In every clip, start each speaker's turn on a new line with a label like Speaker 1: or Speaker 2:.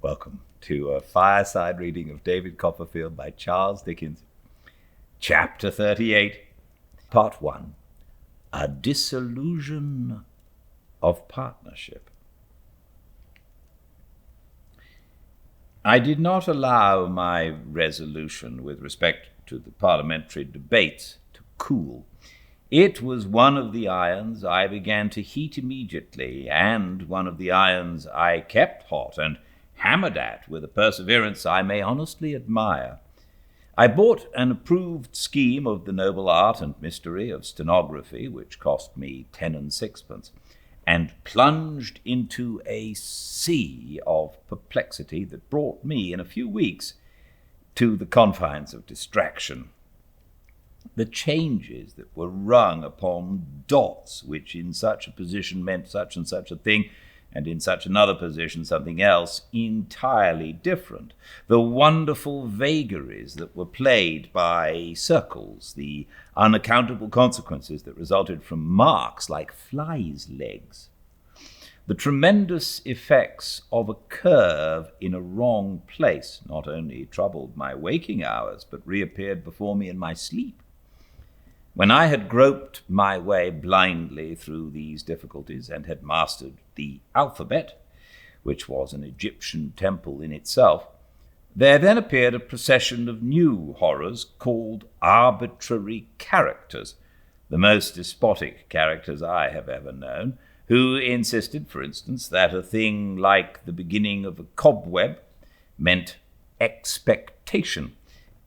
Speaker 1: Welcome to a Fireside Reading of David Copperfield by Charles Dickens. Chapter 38, Part 1, A Disillusion of Partnership. I did not allow my resolution with respect to the parliamentary debates to cool. It was one of the irons I began to heat immediately, and one of the irons I kept hot and hammered at with a perseverance I may honestly admire. I bought an approved scheme of the noble art and mystery of stenography, which cost me 10 and 6pence, and plunged into a sea of perplexity that brought me in a few weeks to the confines of distraction. The changes that were rung upon dots, which in such a position meant such and such a thing, and in such another position something else entirely different. The wonderful vagaries that were played by circles, the unaccountable consequences that resulted from marks like flies' legs, the tremendous effects of a curve in a wrong place not only troubled my waking hours, but reappeared before me in my sleep. When I had groped my way blindly through these difficulties and had mastered the alphabet, which was an Egyptian temple in itself, there then appeared a procession of new horrors called arbitrary characters, the most despotic characters I have ever known, who insisted, for instance, that a thing like the beginning of a cobweb meant expectation,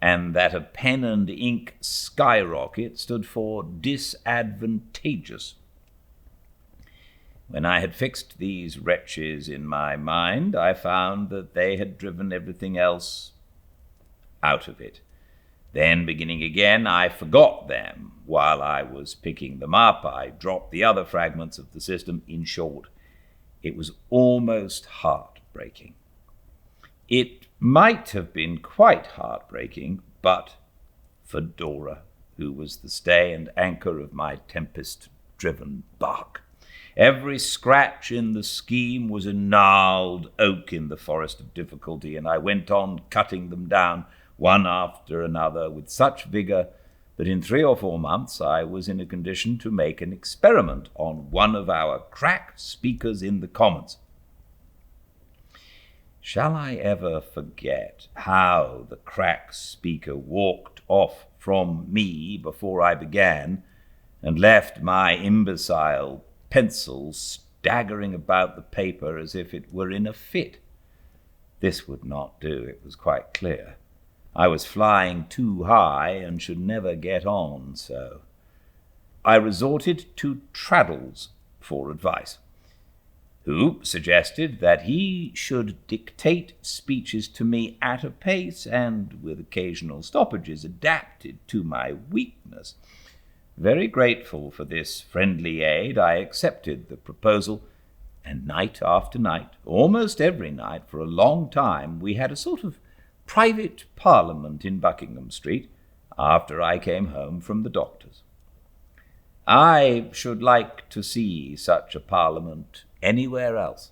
Speaker 1: and that a pen and ink skyrocket stood for disadvantageous. When I had fixed these wretches in my mind, I found that they had driven everything else out of it. Then, beginning again, I forgot them. While I was picking them up, I dropped the other fragments of the system. In short, it was almost heartbreaking. It might have been quite heartbreaking, but for Dora, who was the stay and anchor of my tempest-driven bark. Every scratch in the scheme was a gnarled oak in the forest of difficulty, and I went on cutting them down one after another with such vigor that in 3 or 4 months I was in a condition to make an experiment on one of our crack speakers in the Commons. Shall I ever forget how the crack speaker walked off from me before I began, and left my imbecile pencil staggering about the paper as if it were in a fit? This would not do, it was quite clear. I was flying too high and should never get on so. I resorted to Traddles for advice, who suggested that he should dictate speeches to me at a pace and with occasional stoppages adapted to my weakness. Very grateful for this friendly aid, I accepted the proposal, and night after night, almost every night for a long time, we had a sort of private parliament in Buckingham Street after I came home from the doctor's. I should like to see such a parliament anywhere else.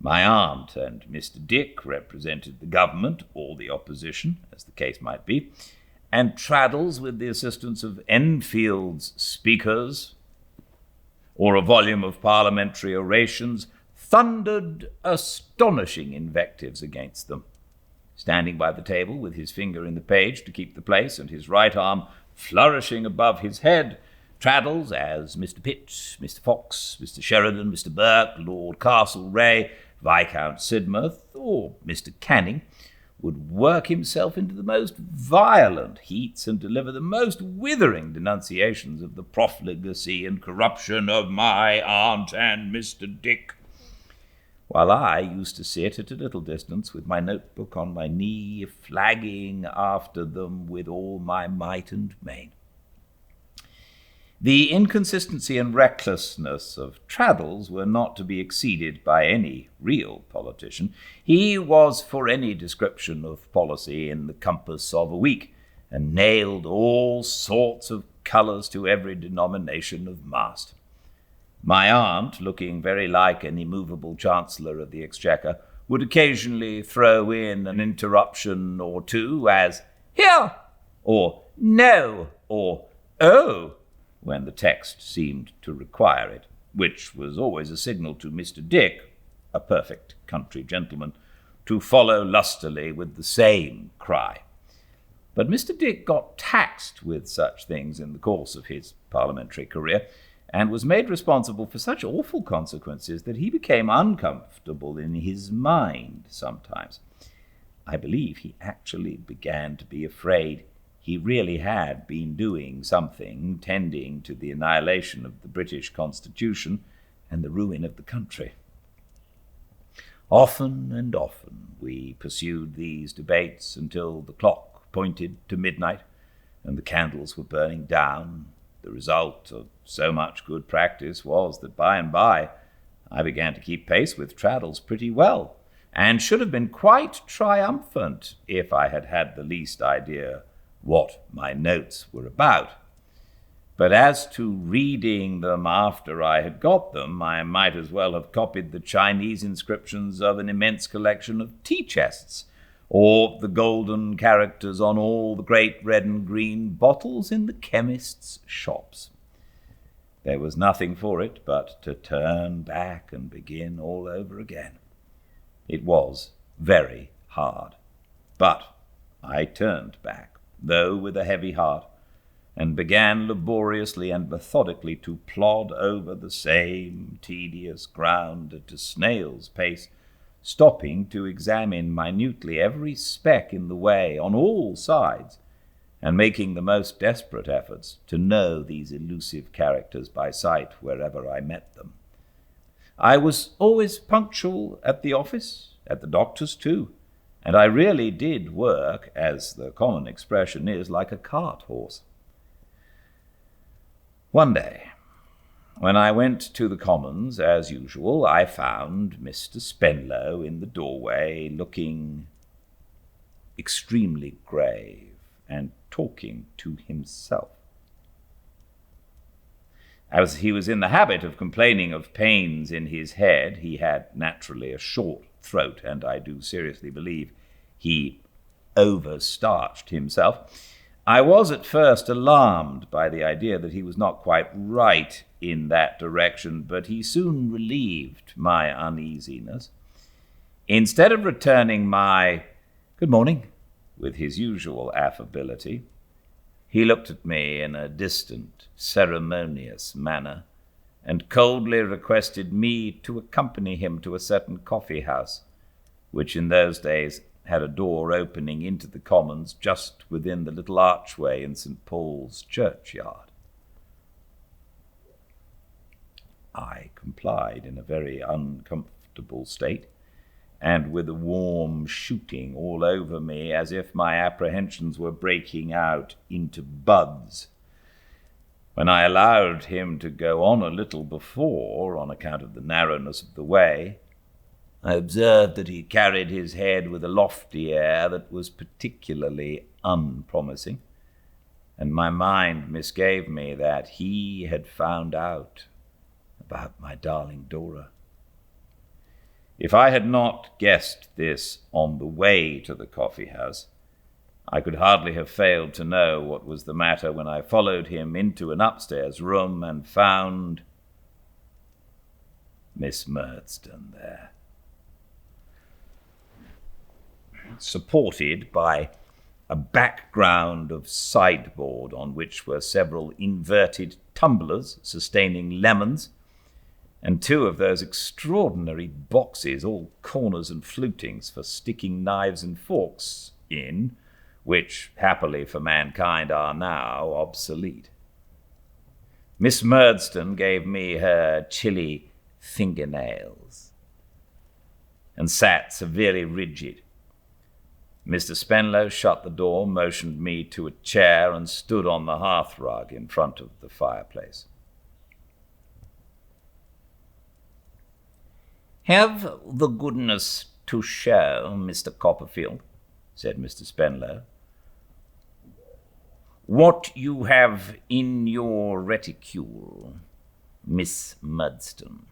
Speaker 1: My aunt and Mr. Dick represented the government or the opposition, as the case might be, and Traddles, with the assistance of Enfield's speakers or a volume of parliamentary orations, thundered astonishing invectives against them. Standing by the table with his finger in the page to keep the place and his right arm flourishing above his head, Traddles, as Mr. Pitt, Mr. Fox, Mr. Sheridan, Mr. Burke, Lord Castlereagh, Viscount Sidmouth, or Mr. Canning, would work himself into the most violent heats and deliver the most withering denunciations of the profligacy and corruption of my aunt and Mr. Dick, while I used to sit at a little distance with my notebook on my knee, flagging after them with all my might and main. The inconsistency and recklessness of Traddles were not to be exceeded by any real politician. He was for any description of policy in the compass of a week, and nailed all sorts of colours to every denomination of mast. My aunt, looking very like an immovable Chancellor of the Exchequer, would occasionally throw in an interruption or two, as "Here," or "No," or "Oh," when the text seemed to require it, which was always a signal to Mr. Dick, a perfect country gentleman, to follow lustily with the same cry. But Mr. Dick got taxed with such things in the course of his parliamentary career, and was made responsible for such awful consequences that he became uncomfortable in his mind sometimes. I believe he actually began to be afraid he really had been doing something tending to the annihilation of the British Constitution and the ruin of the country. Often and often we pursued these debates until the clock pointed to midnight and the candles were burning down. The result of so much good practice was that by and by I began to keep pace with Traddles pretty well, and should have been quite triumphant if I had had the least idea what my notes were about. But as to reading them after I had got them, I might as well have copied the Chinese inscriptions of an immense collection of tea-chests, or the golden characters on all the great red and green bottles in the chemists' shops. There was nothing for it but to turn back and begin all over again. It was very hard, but I turned back, though with a heavy heart, and began laboriously and methodically to plod over the same tedious ground at a snail's pace, stopping to examine minutely every speck in the way on all sides, and making the most desperate efforts to know these elusive characters by sight wherever I met them. I was always punctual at the office, at the doctor's too, and I really did work, as the common expression is, like a cart horse. One day, when I went to the Commons, as usual, I found Mr. Spenlow in the doorway, looking extremely grave and talking to himself. As he was in the habit of complaining of pains in his head, he had naturally a short throat, and I do seriously believe he overstarched himself. I was at first alarmed by the idea that he was not quite right in that direction, but he soon relieved my uneasiness. Instead of returning my "Good morning" with his usual affability, he looked at me in a distant, ceremonious manner, and coldly requested me to accompany him to a certain coffee-house, which in those days had a door opening into the Commons just within the little archway in St. Paul's churchyard. I complied in a very uncomfortable state, and with a warm shooting all over me, as if my apprehensions were breaking out into buds. When I allowed him to go on a little before, on account of the narrowness of the way, I observed that he carried his head with a lofty air that was particularly unpromising, and my mind misgave me that he had found out about my darling Dora. If I had not guessed this on the way to the coffee-house, I could hardly have failed to know what was the matter when I followed him into an upstairs room and found Miss Murdstone there, supported by a background of sideboard on which were several inverted tumblers sustaining lemons, and two of those extraordinary boxes, all corners and flutings for sticking knives and forks in, which, happily for mankind, are now obsolete. Miss Murdstone gave me her chilly fingernails and sat severely rigid. Mr. Spenlow shut the door, motioned me to a chair, and stood on the hearthrug in front of the fireplace. "Have the goodness to show, Mr. Copperfield," said Mr. Spenlow, "what you have in your reticule, Miss Murdstone."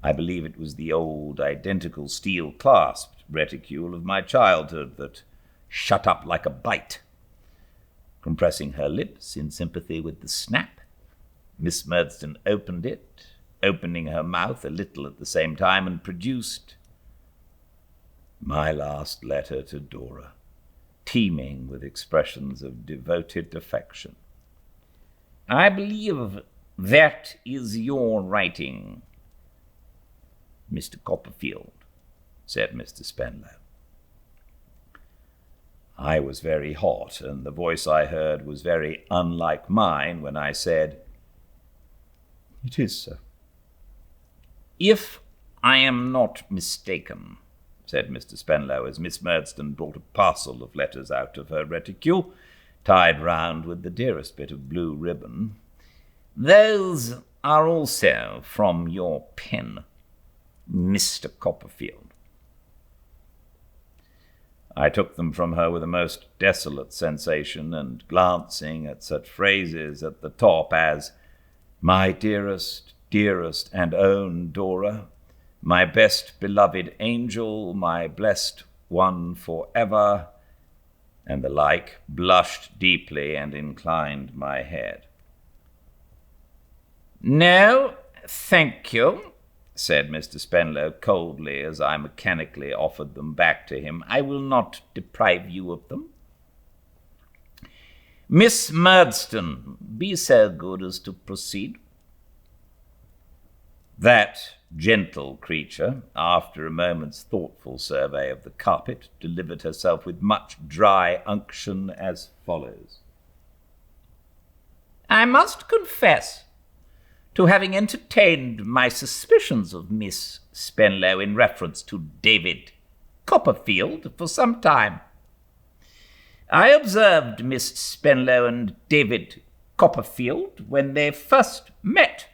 Speaker 1: I believe it was the old identical steel-clasped reticule of my childhood that shut up like a bite. Compressing her lips in sympathy with the snap, Miss Murdstone opened it, opening her mouth a little at the same time, and produced my last letter to Dora, teeming with expressions of devoted affection. "I believe that is your writing, Mr. Copperfield," said Mr. Spenlow. I was very hot, and the voice I heard was very unlike mine when I said, "It is, sir." "If I am not mistaken," said Mr. Spenlow, as Miss Murdstone brought a parcel of letters out of her reticule, tied round with the dearest bit of blue ribbon, "those are also from your pen, Mr. Copperfield." I took them from her with a most desolate sensation, and glancing at such phrases at the top as "my dearest, dearest and own Dora," "my best beloved angel," "my blessed one forever," and the like, blushed deeply and inclined my head. "No, thank you," said Mr. Spenlow coldly, as I mechanically offered them back to him. "I will not deprive you of them. Miss Murdstone, be so good as to proceed." That gentle creature, after a moment's thoughtful survey of the carpet, delivered herself with much dry unction as follows. "I must confess to having entertained my suspicions of Miss Spenlow in reference to David Copperfield for some time. I observed Miss Spenlow and David Copperfield when they first met,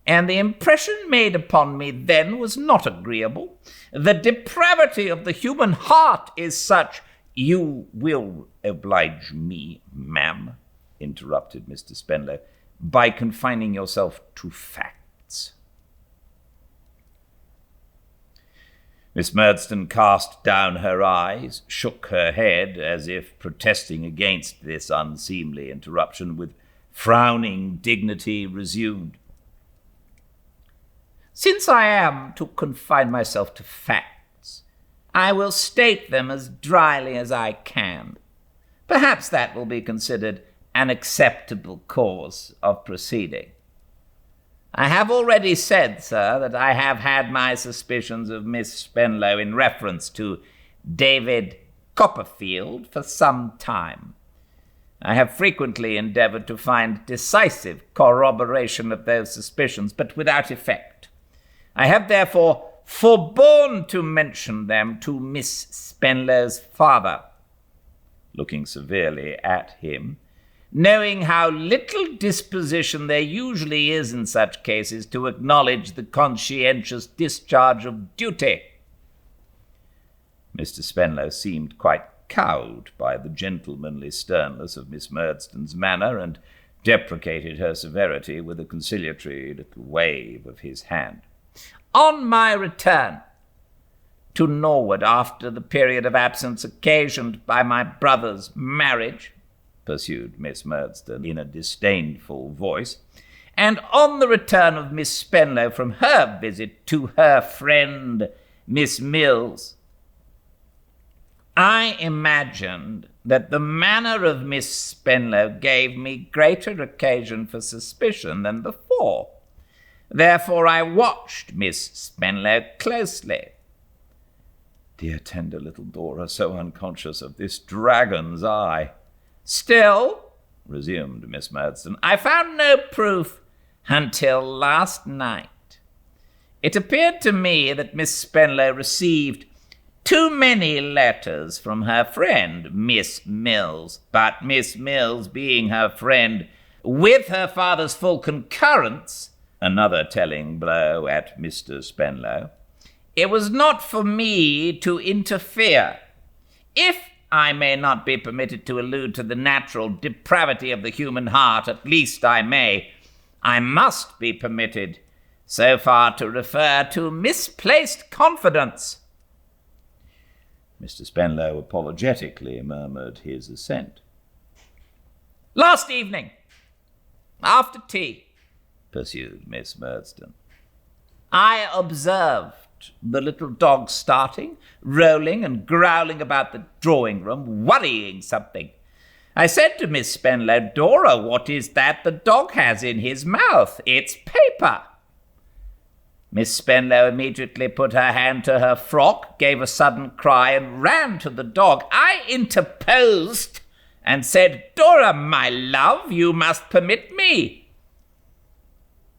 Speaker 1: and the impression made upon me then was not agreeable. The depravity of the human heart is such—" "You will oblige me, ma'am," interrupted Mr. Spenlow, "by confining yourself to facts." Miss Murdstone cast down her eyes, shook her head as if protesting against this unseemly interruption, with frowning dignity resumed. "Since I am to confine myself to facts, I will state them as dryly as I can. Perhaps that will be considered an acceptable course of proceeding. I have already said, sir, that I have had my suspicions of Miss Spenlow in reference to David Copperfield for some time. I have frequently endeavored to find decisive corroboration of those suspicions, but without effect. I have therefore forborne to mention them to Miss Spenlow's father," looking severely at him, "knowing how little disposition there usually is in such cases to acknowledge the conscientious discharge of duty." Mr. Spenlow seemed quite cowed by the gentlemanly sternness of Miss Murdstone's manner, and deprecated her severity with a conciliatory little wave of his hand. "On my return to Norwood after the period of absence occasioned by my brother's marriage," pursued Miss Murdstone in a disdainful voice, "and on the return of Miss Spenlow from her visit to her friend Miss Mills, I imagined that the manner of Miss Spenlow gave me greater occasion for suspicion than before. Therefore I watched Miss Spenlow closely." Dear tender little Dora, so unconscious of this dragon's eye. "Still," resumed Miss Murdstone, "I found no proof until last night. It appeared to me that Miss Spenlow received too many letters from her friend, Miss Mills, but Miss Mills being her friend, with her father's full concurrence," another telling blow at Mr. Spenlow, "it was not for me to interfere. If I may not be permitted to allude to the natural depravity of the human heart, at least I must be permitted
Speaker 2: so far to refer to misplaced confidence."
Speaker 1: Mr. Spenlow apologetically murmured his assent.
Speaker 2: "Last evening, after tea,"
Speaker 1: pursued Miss Murdstone,
Speaker 2: "I observed the little dog starting, rolling and growling about the drawing-room, worrying something. I said to Miss Spenlow, 'Dora, what is that the dog has in his mouth?' 'It's paper.' Miss Spenlow immediately put her hand to her frock, gave a sudden cry, and ran to the dog. I interposed and said, 'Dora, my love, you must permit me.'"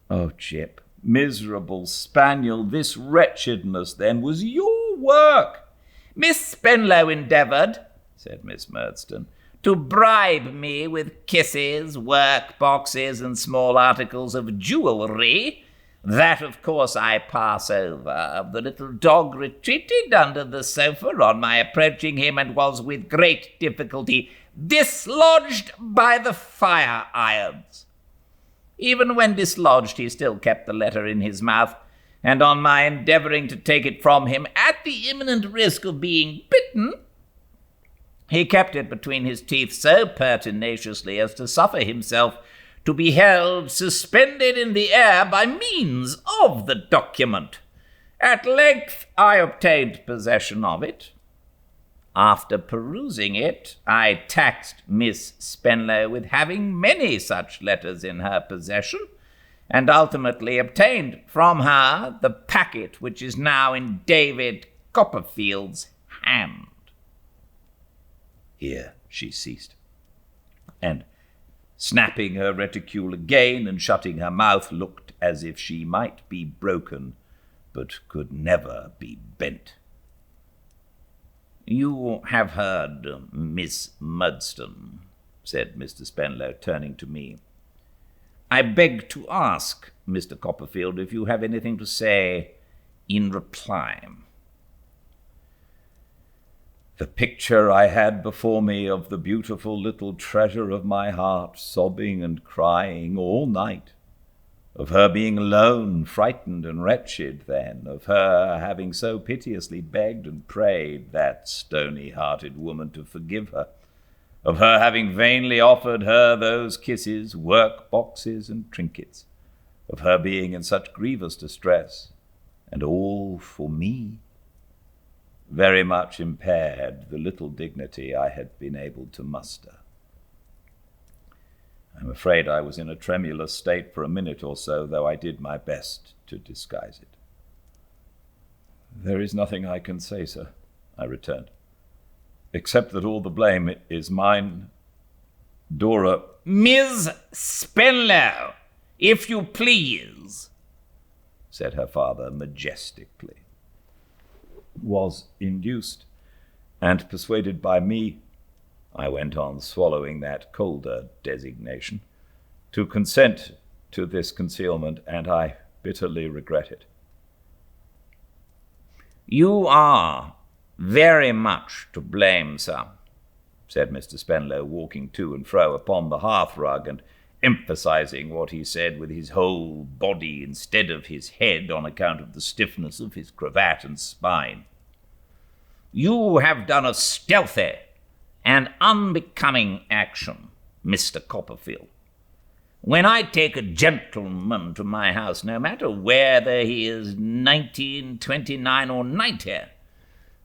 Speaker 1: "Oh, Jip, miserable spaniel, this wretchedness, then, was your work."
Speaker 2: "Miss Spenlow endeavoured," said Miss Murdstone, "to bribe me with kisses, work boxes, and small articles of jewellery. That, of course, I pass over. The little dog retreated under the sofa on my approaching him and was with great difficulty dislodged by the fire irons. Even when dislodged, he still kept the letter in his mouth, and on my endeavouring to take it from him, at the imminent risk of being bitten, he kept it between his teeth so pertinaciously as to suffer himself to be held suspended in the air by means of the document. At length I obtained possession of it. After perusing it, I taxed Miss Spenlow with having many such letters in her possession, and ultimately obtained from her the packet which is now in David Copperfield's hand."
Speaker 1: Here she ceased, and snapping her reticule again and shutting her mouth, looked as if she might be broken, but could never be bent.
Speaker 2: "You have heard, Miss Murdstone," said Mr. Spenlow, turning to me. "I beg to ask, Mr. Copperfield, if you have anything to say in reply."
Speaker 1: The picture I had before me of the beautiful little treasure of my heart sobbing and crying all night, of her being alone, frightened and wretched then, of her having so piteously begged and prayed that stony-hearted woman to forgive her, of her having vainly offered her those kisses, work-boxes, and trinkets, of her being in such grievous distress, and all for me, very much impaired the little dignity I had been able to muster. I'm afraid I was in a tremulous state for a minute or so, though I did my best to disguise it. "There is nothing I can say, sir," I returned, "except that all the blame is mine. Dora—"
Speaker 2: "Miss Spenlow, if you please," said her father majestically.
Speaker 1: "Was induced and persuaded by me," I went on, swallowing that colder designation, "to consent to this concealment, and I bitterly regret it."
Speaker 2: "You are very much to blame, sir," said Mr. Spenlow, walking to and fro upon the hearth-rug and emphasizing what he said with his whole body instead of his head on account of the stiffness of his cravat and spine. "You have done a stealthy and unbecoming action, Mr. Copperfield. When I take a gentleman to my house, no matter whether he is 19, 29, or 90,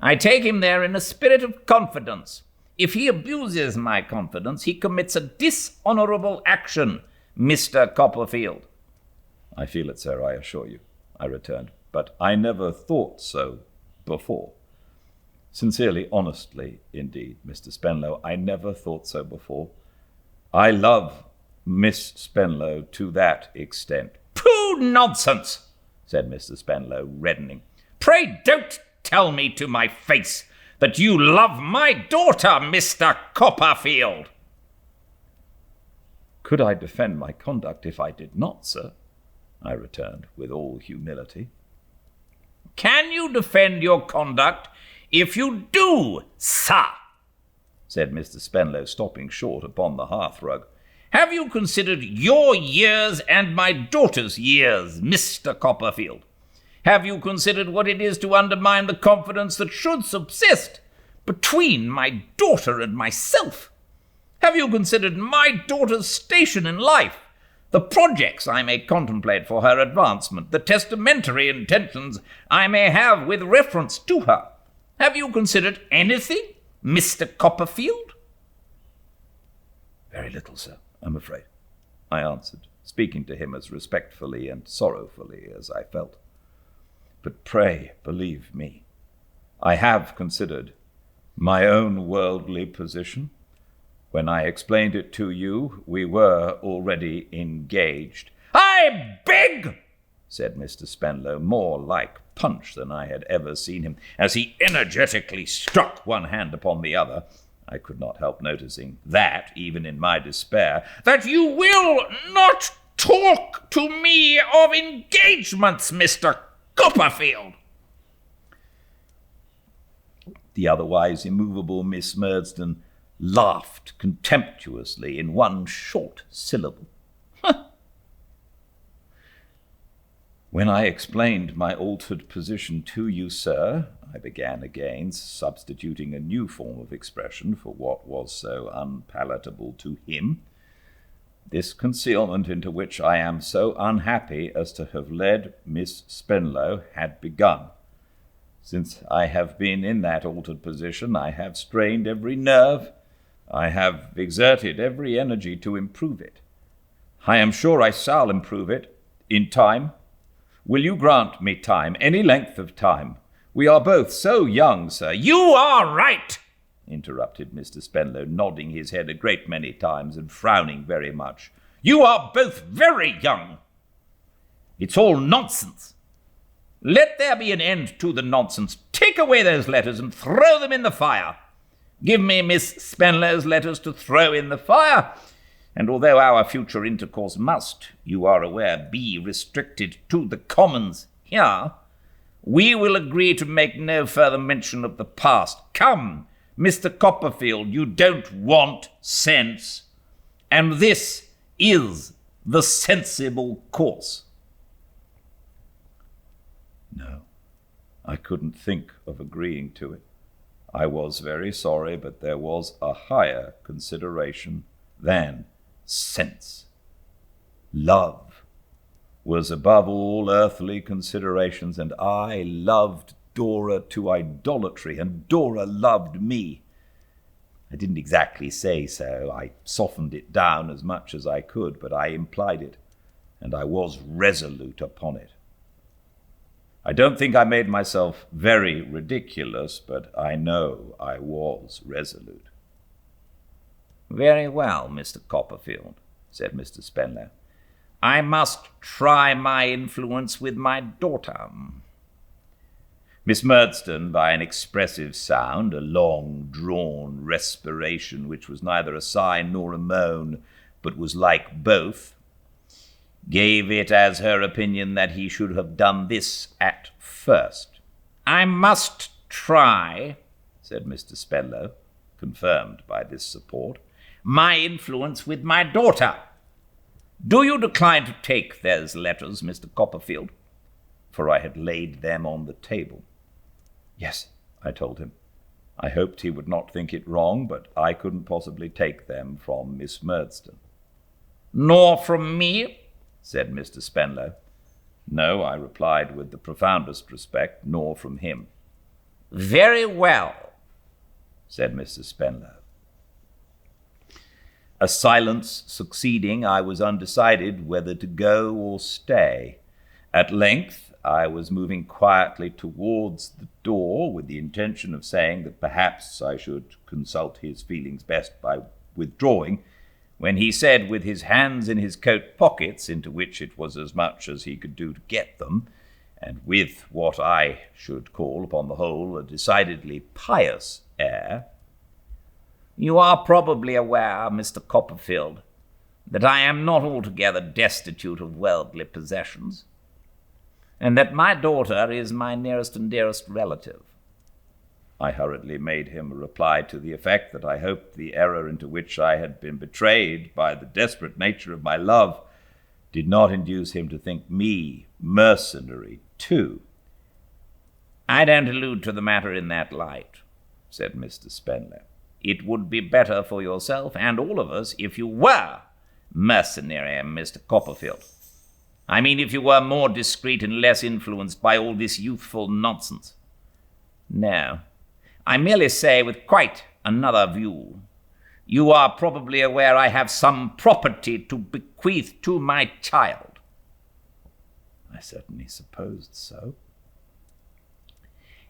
Speaker 2: I take him there in a spirit of confidence. If he abuses my confidence, he commits a dishonourable action, Mr. Copperfield."
Speaker 1: "I feel it, sir, I assure you," I returned, "but I never thought so before. Sincerely, honestly, indeed, Mr. Spenlow, I never thought so before. I love Miss Spenlow to that extent."
Speaker 2: "Pooh, nonsense," said Mr. Spenlow, reddening. "Pray don't tell me to my face that you love my daughter, Mr. Copperfield."
Speaker 1: "Could I defend my conduct if I did not, sir?" I returned with all humility.
Speaker 2: "Can you defend your conduct if you do, sir?" said Mr. Spenlow, stopping short upon the hearth-rug. Have you considered your years and my daughter's years, Mr. Copperfield? Have you considered what it is to undermine the confidence that should subsist between my daughter and myself? Have you considered my daughter's station in life, the projects I may contemplate for her advancement, the testamentary intentions I may have with reference to her? Have you considered anything, Mr. Copperfield?
Speaker 1: Very little, sir, I'm afraid, I answered, speaking to him as respectfully and sorrowfully as I felt. But pray believe me, I have considered my own worldly position. When I explained it to you, we were already engaged.
Speaker 2: I beg,
Speaker 1: said Mr. Spenlow, more like Punch than I had ever seen him, as he energetically struck one hand upon the other. I could not help noticing that, even in my despair,
Speaker 2: that you will not talk to me of engagements, Mr. Copperfield.
Speaker 1: The otherwise immovable Miss Murdstone laughed contemptuously in one short syllable. When I explained my altered position to you, sir, I began again, substituting a new form of expression for what was so unpalatable to him, this concealment into which I am so unhappy as to have led Miss Spenlow had begun. Since I have been in that altered position, I have strained every nerve, I have exerted every energy to improve it. I am sure I shall improve it in time. Will you grant me time, any length of time? We are both so young, sir.
Speaker 2: You are right,
Speaker 1: interrupted Mr. Spenlow, nodding his head a great many times and frowning very much.
Speaker 2: You are both very young. It's all nonsense. Let there be an end to the nonsense. Take away those letters and throw them in the fire. Give me Miss Spenlow's letters to throw in the fire, and although our future intercourse must, you are aware, be restricted to the commons here, we will agree to make no further mention of the past. Come, Mr. Copperfield, you don't want sense, and this is the sensible course.
Speaker 1: No, I couldn't think of agreeing to it. I was very sorry, but there was a higher consideration than sense. Love was above all earthly considerations, and I loved Dora to idolatry, and Dora loved me. I didn't exactly say so. I softened it down as much as I could, but I implied it, and I was resolute upon it. I don't think I made myself very ridiculous, but I know I was resolute.
Speaker 2: Very well, Mr. Copperfield, said Mr. Spenlow. I must try my influence with my daughter.
Speaker 1: Miss Murdstone, by an expressive sound, a long-drawn respiration which was neither a sigh nor a moan, but was like both, gave it as her opinion that he should have done this at first.
Speaker 2: I must try,
Speaker 1: said Mr. Spenlow, confirmed by this support,
Speaker 2: my influence with my daughter. Do you decline to take those letters, Mr. Copperfield?
Speaker 1: For I had laid them on the table. Yes, I told him. I hoped he would not think it wrong, but I couldn't possibly take them from Miss Murdstone.
Speaker 2: Nor from me?
Speaker 1: Said Mr. Spenlow. No, I replied with the profoundest respect, nor from him.
Speaker 2: Very well,
Speaker 1: said Mr. Spenlow. A silence succeeding, I was undecided whether to go or stay. At length, I was moving quietly towards the door with the intention of saying that perhaps I should consult his feelings best by withdrawing, when he said, with his hands in his coat pockets, into which it was as much as he could do to get them, and with what I should call, upon the whole, a decidedly pious air,
Speaker 2: You are probably aware, Mr. Copperfield, that I am not altogether destitute of worldly possessions, and that my daughter is my nearest and dearest relative.
Speaker 1: I hurriedly made him a reply to the effect that I hoped the error into which I had been betrayed by the desperate nature of my love did not induce him to think me mercenary too.
Speaker 2: "I don't allude to the matter in that light," said Mr. Spenlow. "It would be better for yourself and all of us if you were mercenary, Mr. Copperfield. I mean, if you were more discreet and less influenced by all this youthful nonsense. No, I merely say with quite another view. You are probably aware I have some property to bequeath to my child."
Speaker 1: I certainly supposed so.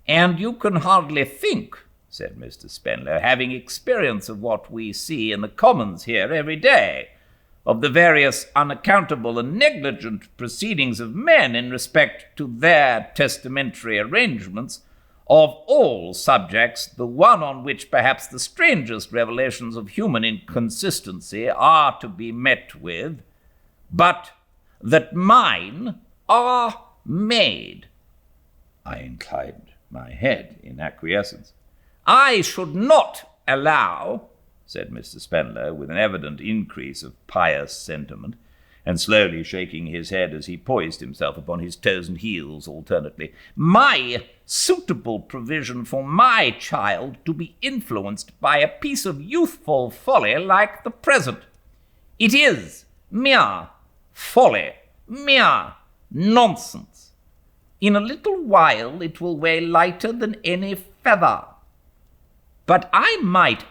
Speaker 2: "And you can hardly think," said Mr. Spenlow, "having experience of what we see in the Commons here every day, of the various unaccountable and negligent proceedings of men in respect to their testamentary arrangements, of all subjects, the one on which perhaps the strangest revelations of human inconsistency are to be met with, but that mine are made."
Speaker 1: I inclined my head in acquiescence.
Speaker 2: "I should not allow," said Mr. Spenlow, with an evident increase of pious sentiment, and slowly shaking his head as he poised himself upon his toes and heels alternately, "my suitable provision for my child to be influenced by a piece of youthful folly like the present. It is mere folly, mere nonsense. In a little while it will weigh lighter than any feather. But I might,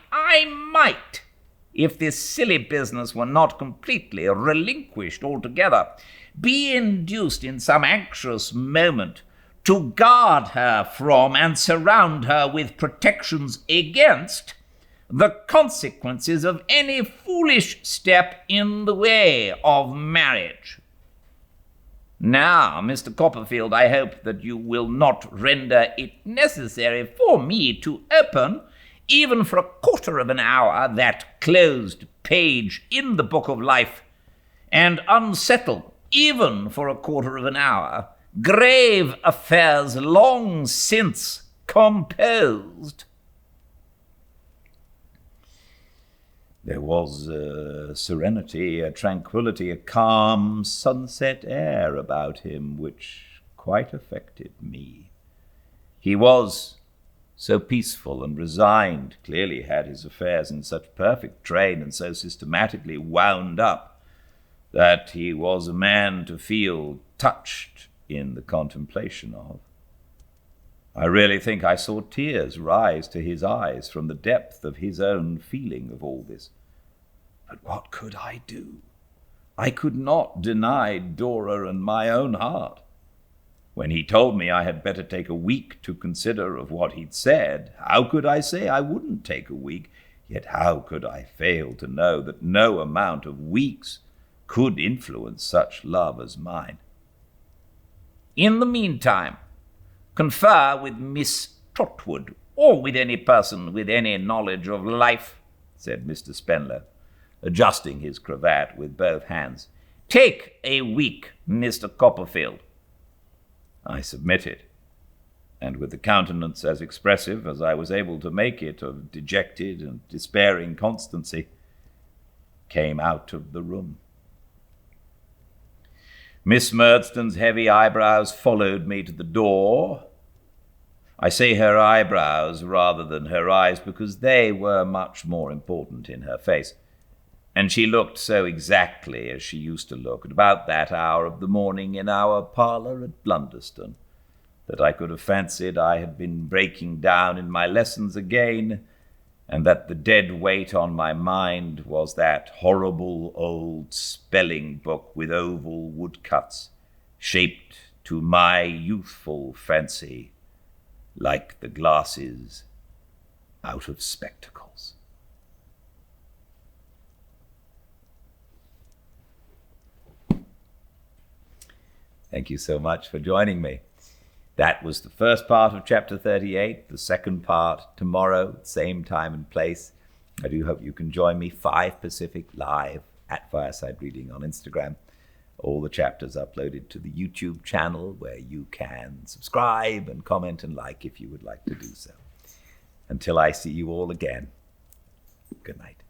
Speaker 2: if this silly business were not completely relinquished altogether, be induced in some anxious moment to guard her from and surround her with protections against the consequences of any foolish step in the way of marriage. Now, Mr. Copperfield, I hope that you will not render it necessary for me to open, even for a quarter of an hour, that closed page in the book of life, and unsettle, even for a quarter of an hour, grave affairs long since composed."
Speaker 1: There was a serenity, a tranquillity, a calm sunset air about him which quite affected me. He was so peaceful and resigned, clearly had his affairs in such perfect train and so systematically wound up, that he was a man to feel touched in the contemplation of. I really think I saw tears rise to his eyes from the depth of his own feeling of all this. But what could I do? I could not deny Dora and my own heart. When he told me I had better take a week to consider of what he'd said, how could I say I wouldn't take a week? Yet how could I fail to know that no amount of weeks could influence such love as mine?
Speaker 2: In the meantime, confer with Miss Trotwood, or with any person with any knowledge of life," said Mr. Spenlow, adjusting his cravat with both hands. "Take a week, Mr. Copperfield."
Speaker 1: I submitted, and with a countenance as expressive as I was able to make it of dejected and despairing constancy, came out of the room. Miss Murdstone's heavy eyebrows followed me to the door. I say her eyebrows rather than her eyes, because they were much more important in her face, and she looked so exactly as she used to look at about that hour of the morning in our parlour at Blunderston, that I could have fancied I had been breaking down in my lessons again, and that the dead weight on my mind was that horrible old spelling book with oval woodcuts, shaped to my youthful fancy like the glasses out of spectacles. Thank you so much for joining me. That was the first part of Chapter 38, the second part tomorrow, same time and place. I do hope you can join me, 5 Pacific live at Fireside Reading on Instagram. All the chapters uploaded to the YouTube channel where you can subscribe and comment and like if you would like to do so. until I see you all again. Good night.